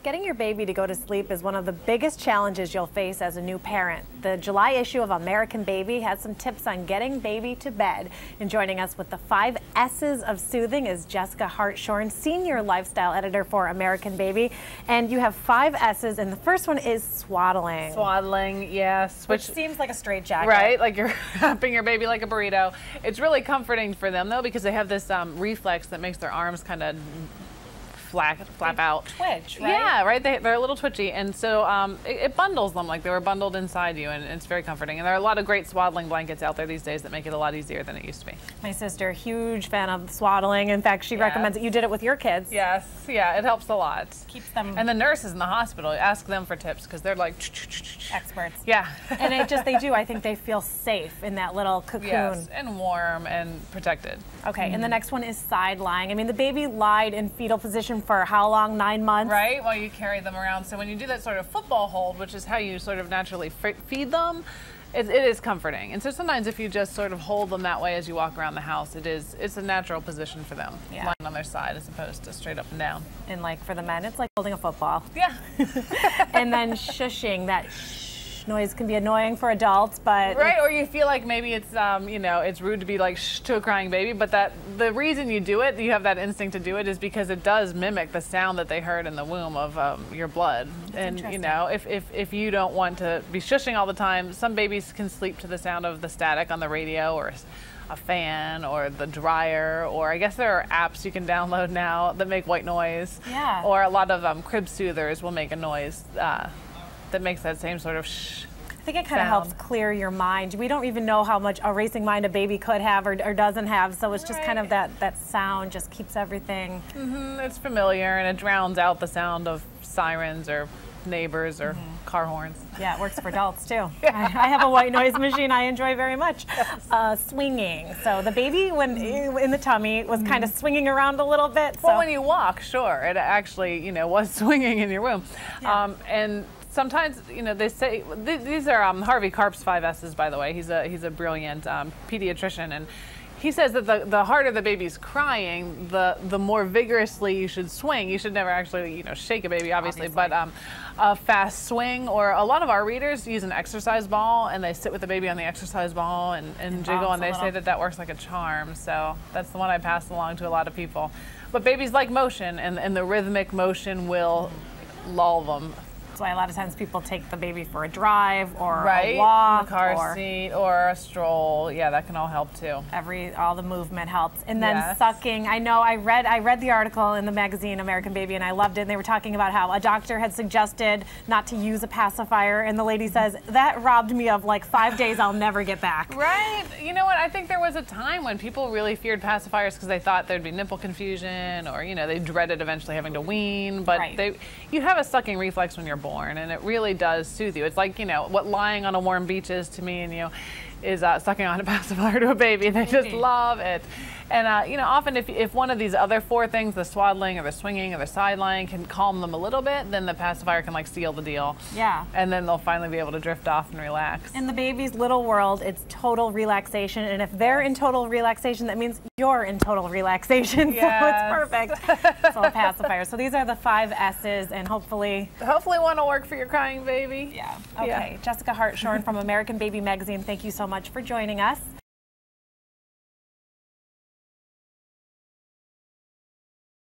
Getting your baby to go to sleep is one of the biggest challenges you'll face as a new parent. The July issue of American Baby has some tips on getting baby to bed. And joining us with the 5 S's of soothing is Jessica Hartshorn, senior lifestyle editor for American Baby. And you have 5 S's, and the first one is swaddling. Swaddling, yes. Which seems like a straitjacket. Right, like you're wrapping your baby like a burrito. It's really comforting for them, though, because they have this reflex that makes their arms kind of flap out. Twitch, right? Yeah, right. They're a little twitchy, and so it bundles them like they were bundled inside you, and it's very comforting. And there are a lot of great swaddling blankets out there these days that make it a lot easier than it used to be. My sister, huge fan of swaddling. In fact, she recommends it. You did it with your kids. Yes, yeah, it helps a lot. Keeps them. And the nurses in the hospital, ask them for tips because they're like experts. Yeah. And they do. I think they feel safe in that little cocoon. Yes, and warm and protected. Okay, and the next one is side lying. I mean, the baby lied in fetal position for how long? 9 months? Right, while you carry them around. So when you do that sort of football hold, which is how you sort of naturally feed them, it is comforting. And so sometimes if you just sort of hold them that way as you walk around the house, it's a natural position for them, lying on their side as opposed to straight up and down. And like for the men, it's like holding a football. Yeah. And then shushing, that noise can be annoying for adults, but right, or you feel like maybe it's it's rude to be like shh to a crying baby, but the reason you do it, you have that instinct to do it, is because it does mimic the sound that they heard in the womb of your blood. And if you don't want to be shushing all the time, some babies can sleep to the sound of the static on the radio or a fan or the dryer, or I guess there are apps you can download now that make white noise. Yeah. Or a lot of crib soothers will make a noise that makes that same sort of shh. I think it kind of helps clear your mind. We don't even know how much a racing mind a baby could have or doesn't have, so it's just kind of that sound just keeps everything. It's familiar, and it drowns out the sound of sirens or neighbors or car horns. Yeah, it works for adults too. I have a white noise machine I enjoy very much. Swinging. So the baby, when in the tummy, was kind of swinging around a little bit. Well, when you walk, sure, it actually was swinging in your womb. Yeah. And sometimes, they say, these are Harvey Karp's 5 S's, by the way. He's a brilliant pediatrician, and he says that the harder the baby's crying, the more vigorously you should swing. You should never actually, shake a baby, obviously. But a fast swing, or a lot of our readers use an exercise ball, and they sit with the baby on the exercise ball and jiggle, and they say that works like a charm. So that's the one I pass along to a lot of people. But babies like motion, and the rhythmic motion will lull them. That's why a lot of times people take the baby for a drive or a walk, a car seat or a stroll. Yeah, that can all help too. All the movement helps. And then sucking. I know I read the article in the magazine American Baby, and I loved it. And they were talking about how a doctor had suggested not to use a pacifier, and the lady says that robbed me of like 5 days I'll never get back. Right. You know what? I think there was a time when people really feared pacifiers because they thought there'd be nipple confusion, or they dreaded eventually having to wean. But you have a sucking reflex when you're born, and it really does soothe you. It's like, what lying on a warm beach is to me, and is sucking on a pacifier to a baby. They just love it. And often if one of these other 4 things, the swaddling or the swinging or the side lying, can calm them a little bit, then the pacifier can seal the deal. Yeah. And then they'll finally be able to drift off and relax. In the baby's little world, it's total relaxation, and if they're in total relaxation, that means you're in total relaxation. Yes. So it's perfect. So a pacifier. So these are the 5 S's, and hopefully one will work for your crying baby. Yeah. Okay. Yeah. Jessica Hartshorn from American Baby magazine, thank you so much for joining us.